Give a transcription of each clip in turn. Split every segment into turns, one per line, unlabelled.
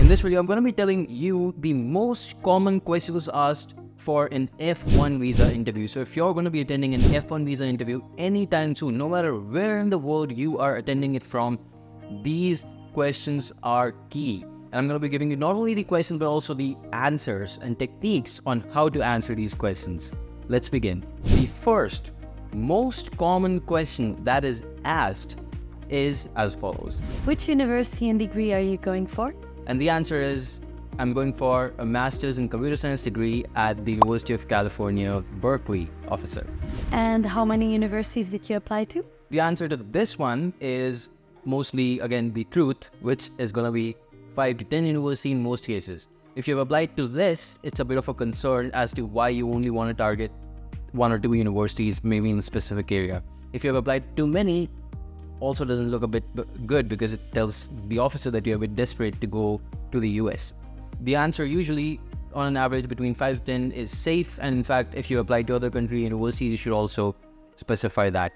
In this video, I'm going to be telling you the most common questions asked for an F-1 visa interview. So if you're going to be attending an F-1 visa interview anytime soon, no matter where in the world you are attending it from, these questions are key. And I'm going to be giving you not only the questions, but also the answers and techniques on how to answer these questions. Let's begin. The first most common question that is asked is as follows.
Which university and degree are you going for?
And the answer is, I'm going for a master's in computer science degree at the University of California, Berkeley, officer.
And how many universities did you apply to?
The answer to this one is mostly, again, the truth, which is going to be 5 to 10 universities in most cases. If you've applied to this, it's a bit of a concern as to why you only want to target 1 or 2 universities, maybe in a specific area. If you have applied too many, also doesn't look a bit good because it tells the officer that you're a bit desperate to go to the US. The answer usually, on an average, between 5 to 10 is safe. And in fact, if you apply to other country universities, you should also specify that,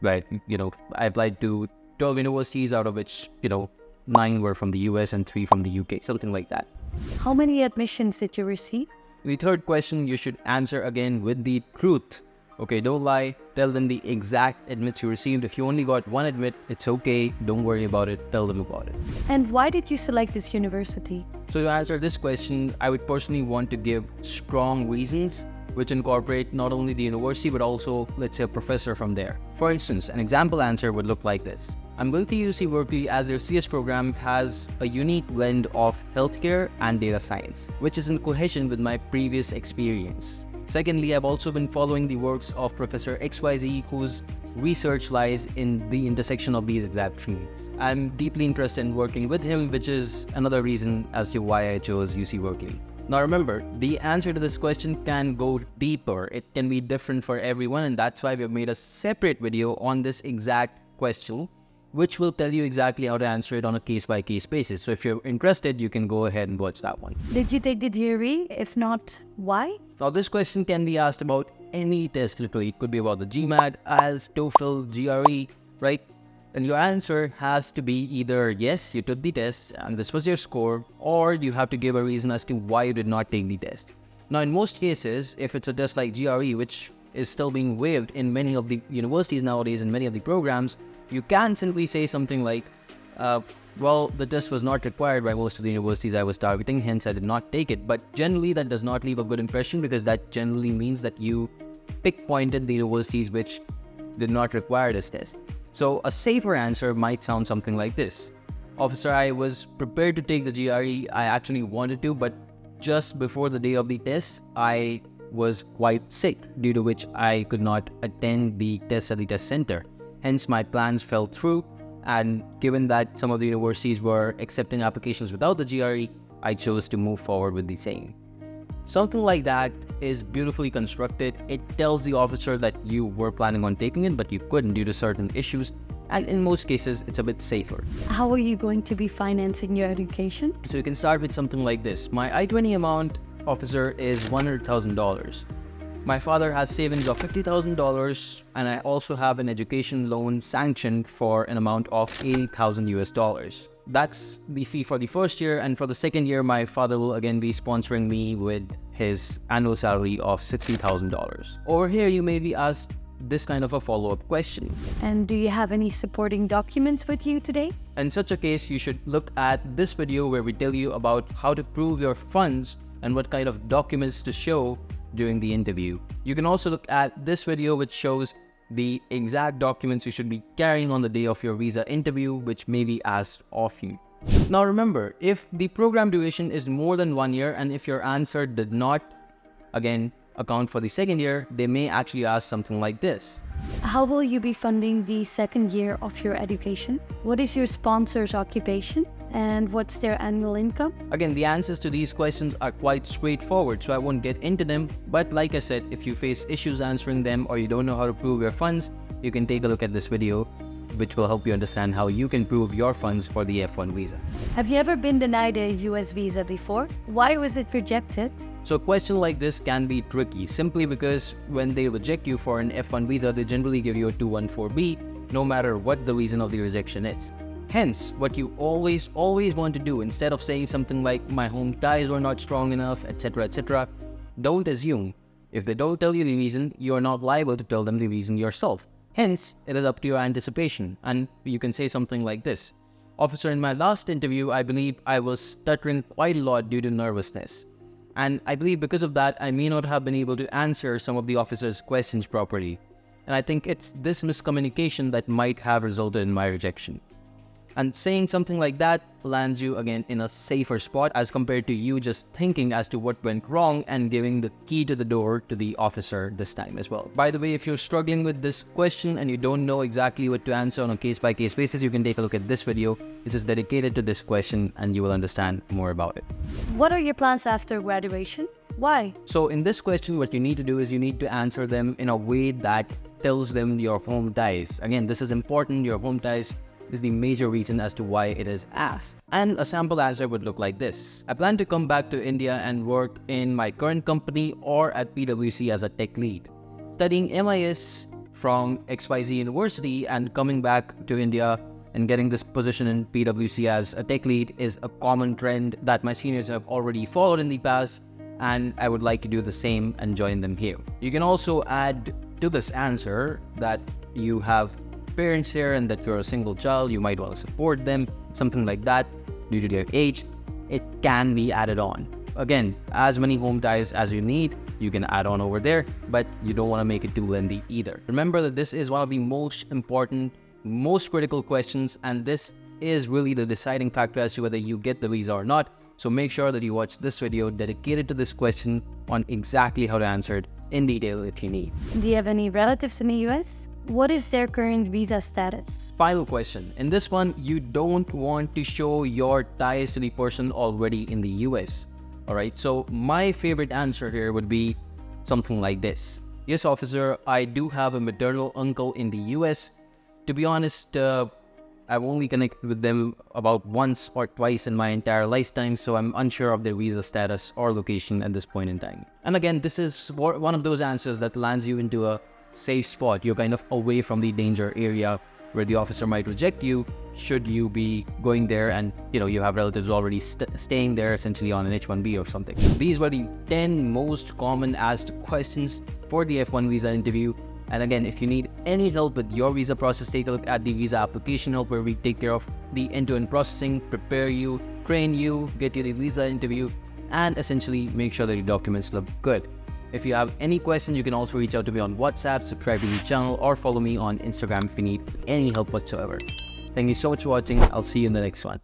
right? I applied to 12 universities, out of which, 9 were from the US and 3 from the UK, something like that.
How many admissions did you receive?
The third question, you should answer again with the truth. Okay, don't lie. Tell them the exact admits you received. If you only got 1 admit, it's okay. Don't worry about it. Tell them about it.
And why did you select this university?
So to answer this question, I would personally want to give strong reasons which incorporate not only the university, but also, let's say, a professor from there. For instance, an example answer would look like this. I'm going to UC Berkeley as their CS program has a unique blend of healthcare and data science, which is in cohesion with my previous experience. Secondly, I've also been following the works of Professor XYZ, whose research lies in the intersection of these exact fields. I'm deeply interested in working with him, which is another reason as to why I chose UC Berkeley. Now remember, the answer to this question can go deeper. It can be different for everyone, and that's why we've made a separate video on this exact question, which will tell you exactly how to answer it on a case-by-case basis. So if you're interested, you can go ahead and watch that one.
Did you take the theory? If not, why?
Now this question can be asked about any test literally. It could be about the GMAT, IELTS, TOEFL, GRE, right? And your answer has to be either yes, you took the test and this was your score, or you have to give a reason as to why you did not take the test. Now in most cases, if it's a test like GRE, which is still being waived in many of the universities nowadays and many of the programs, you can simply say something like, well, the test was not required by most of the universities I was targeting, hence I did not take it. But generally that does not leave a good impression, because that generally means that you pickpointed the universities which did not require this test. So a safer answer might sound something like this. Officer, I was prepared to take the GRE, I actually wanted to, but just before the day of the test, I was quite sick, due to which I could not attend the test at the test center. Hence my plans fell through, and given that some of the universities were accepting applications without the GRE, I chose to move forward with the same. Something like that is beautifully constructed. It tells the officer that you were planning on taking it, but you couldn't due to certain issues. And in most cases, it's a bit safer.
How are you going to be financing your education?
So you can start with something like this. My I-20 amount, officer, is $100,000. My father has savings of $50,000, and I also have an education loan sanctioned for an amount of $80,000 US. That's the fee for the first year, and for the second year, my father will again be sponsoring me with his annual salary of $60,000. Over here, you may be asked this kind of a follow-up question.
And do you have any supporting documents with you today?
In such a case, you should look at this video where we tell you about how to prove your funds and what kind of documents to show during the interview. You can also look at this video which shows the exact documents you should be carrying on the day of your visa interview, which may be asked of you. Now remember, if the program duration is more than 1 year and if your answer did not, again, account for the second year, they may actually ask something like this.
How will you be funding the second year of your education? What is your sponsor's occupation? And what's their annual income?
Again, the answers to these questions are quite straightforward, so I won't get into them. But like I said, if you face issues answering them or you don't know how to prove your funds, you can take a look at this video, which will help you understand how you can prove your funds for the F-1 visa.
Have you ever been denied a US visa before? Why was it rejected?
So a question like this can be tricky, simply because when they reject you for an F-1 visa, they generally give you a 214B, no matter what the reason of the rejection is. Hence, what you always want to do, instead of saying something like, my home ties were not strong enough, etc., don't assume. If they don't tell you the reason, you are not liable to tell them the reason yourself. Hence, it is up to your anticipation. And you can say something like this: officer, in my last interview, I believe I was stuttering quite a lot due to nervousness. And I believe because of that, I may not have been able to answer some of the officer's questions properly. And I think it's this miscommunication that might have resulted in my rejection. And saying something like that lands you again in a safer spot as compared to you just thinking as to what went wrong and giving the key to the door to the officer this time as well. By the way, if you're struggling with this question and you don't know exactly what to answer on a case-by-case basis, you can take a look at this video, which is dedicated to this question, and you will understand more about it.
What are your plans after graduation? Why?
So in this question, what you need to do is you need to answer them in a way that tells them your home ties. Again, this is important. Your home ties is the major reason as to why it is asked. And a sample answer would look like this: I plan to come back to India and work in my current company or at PwC as a tech lead. Studying MIS from XYZ University and coming back to India and getting this position in PwC as a tech lead is a common trend that my seniors have already followed in the past, and I would like to do the same and join them here. You can also add to this answer that you have parents here and that you're a single child, you might want to support them, something like that, due to their age. It can be added on. Again, as many home ties as you need, you can add on over there, but you don't want to make it too lengthy either. Remember that this is one of the most important, most critical questions, and this is really the deciding factor as to whether you get the visa or not. So make sure that you watch this video dedicated to this question on exactly how to answer it in detail if you need.
Do you have any relatives in the US? What is their current visa status?
Final question. In this one, you don't want to show your ties to the person already in the US. Alright, so my favorite answer here would be something like this: yes, officer, I do have a maternal uncle in the US. To be honest, I've only connected with them about once or twice in my entire lifetime, so I'm unsure of their visa status or location at this point in time. And again, this is one of those answers that lands you into a safe spot. You're kind of away from the danger area where the officer might reject you should you be going there and you have relatives already staying there, essentially on an H-1B or something. These were the 10 most common asked questions for the F-1 visa interview. And again, if you need any help with your visa process, take a look at the visa application help, where we take care of the end-to-end processing, prepare you, train you, get you the visa interview, and essentially make sure that your documents look good. If you have any questions, you can also reach out to me on WhatsApp, subscribe to the channel, or follow me on Instagram if you need any help whatsoever. Thank you so much for watching. I'll see you in the next one.